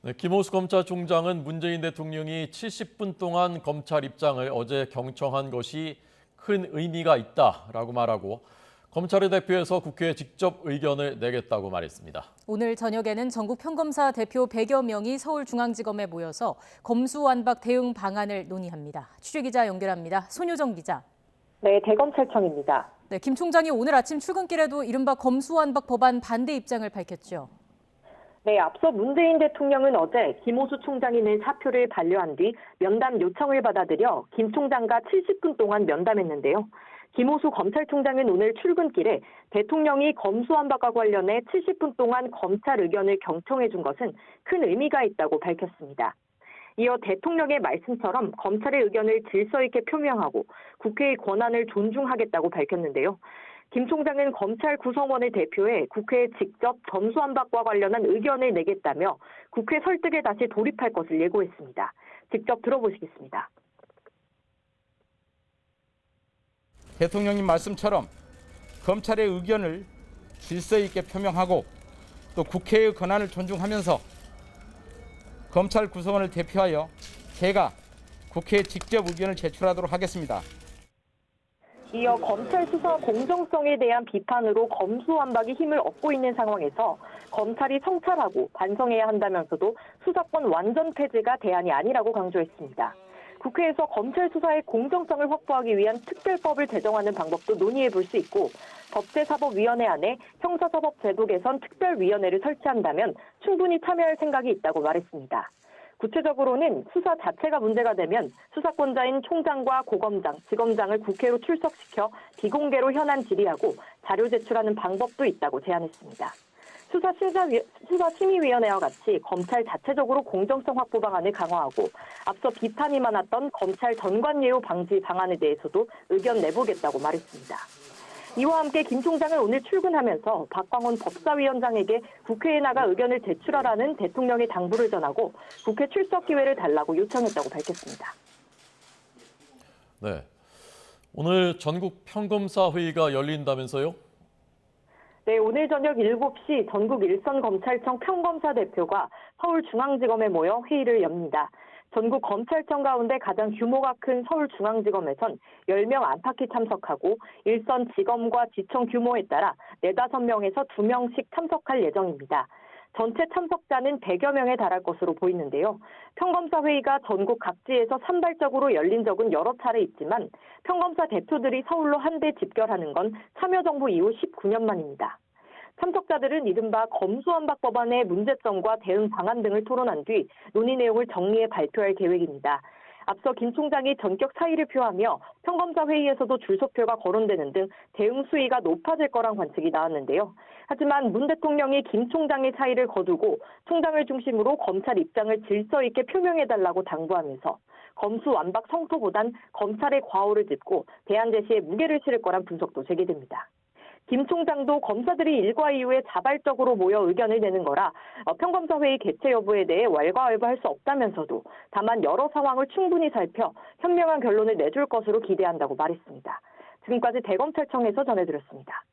네, 김호수 검찰총장은 문재인 대통령이 70분 동안 검찰 입장을 어제 경청한 것이 큰 의미가 있다라고 말하고 검찰을 대표해서 국회에 직접 의견을 내겠다고 말했습니다. 오늘 저녁에는 전국 평검사 대표 100여 명이 서울중앙지검에 모여서 검수완박 대응 방안을 논의합니다. 취재기자 연결합니다. 손효정 기자. 네, 대검찰청입니다. 네, 김 총장이 오늘 아침 출근길에도 이른바 검수완박 법안 반대 입장을 밝혔죠. 네, 앞서 문재인 대통령은 어제 김호수 총장이 낸 사표를 반려한 뒤 면담 요청을 받아들여 김 총장과 70분 동안 면담했는데요. 김호수 검찰총장은 오늘 출근길에 대통령이 검수완박과 관련해 70분 동안 검찰 의견을 경청해 준 것은 큰 의미가 있다고 밝혔습니다. 이어 대통령의 말씀처럼 검찰의 의견을 질서 있게 표명하고 국회의 권한을 존중하겠다고 밝혔는데요. 김 총장은 검찰 구성원을 대표해 국회에 직접 검수완박과 관련한 의견을 내겠다며 국회 설득에 다시 돌입할 것을 예고했습니다. 직접 들어보시겠습니다. 대통령님 말씀처럼 검찰의 의견을 질서 있게 표명하고 또 국회의 권한을 존중하면서 검찰 구성원을 대표하여 제가 국회에 직접 의견을 제출하도록 하겠습니다. 이어 검찰 수사 공정성에 대한 비판으로 검수완박이 힘을 얻고 있는 상황에서 검찰이 성찰하고 반성해야 한다면서도 수사권 완전 폐지가 대안이 아니라고 강조했습니다. 국회에서 검찰 수사의 공정성을 확보하기 위한 특별법을 제정하는 방법도 논의해 볼 수 있고 법제사법위원회 안에 형사사법제도 개선 특별위원회를 설치한다면 충분히 참여할 생각이 있다고 말했습니다. 구체적으로는 수사 자체가 문제가 되면 수사권자인 총장과 고검장, 지검장을 국회로 출석시켜 비공개로 현안 질의하고 자료 제출하는 방법도 있다고 제안했습니다. 수사심의위원회와 같이 검찰 자체적으로 공정성 확보 방안을 강화하고 앞서 비판이 많았던 검찰 전관예우 방지 방안에 대해서도 의견 내보겠다고 말했습니다. 이와 함께 김 총장은 오늘 출근하면서 박광원 법사위원장에게 국회에 나가 의견을 제출하라는 대통령의 당부를 전하고 국회 출석 기회를 달라고 요청했다고 밝혔습니다. 네, 오늘 전국 평검사 회의가 열린다면서요? 네, 오늘 저녁 7시 전국 일선검찰청 평검사 대표가 서울중앙지검에 모여 회의를 엽니다. 전국 검찰청 가운데 가장 규모가 큰 서울중앙지검에선 10명 안팎이 참석하고 일선 지검과 지청 규모에 따라 4, 5명에서 2명씩 참석할 예정입니다. 전체 참석자는 100여 명에 달할 것으로 보이는데요. 평검사 회의가 전국 각지에서 산발적으로 열린 적은 여러 차례 있지만 평검사 대표들이 서울로 한데 집결하는 건 참여정부 이후 19년 만입니다. 참석자들은 이른바 검수완박 법안의 문제점과 대응 방안 등을 토론한 뒤 논의 내용을 정리해 발표할 계획입니다. 앞서 김 총장이 전격 사의를 표하며 평검사 회의에서도 줄소표가 거론되는 등 대응 수위가 높아질 거란 관측이 나왔는데요. 하지만 문 대통령이 김 총장의 사의를 거두고 총장을 중심으로 검찰 입장을 질서 있게 표명해달라고 당부하면서 검수완박 성토보단 검찰의 과오를 짚고 대안 제시에 무게를 실을 거란 분석도 제기됩니다. 김 총장도 검사들이 일과 이후에 자발적으로 모여 의견을 내는 거라 평검사 회의 개최 여부에 대해 왈가왈부할 수 없다면서도 다만 여러 상황을 충분히 살펴 현명한 결론을 내줄 것으로 기대한다고 말했습니다. 지금까지 대검찰청에서 전해드렸습니다.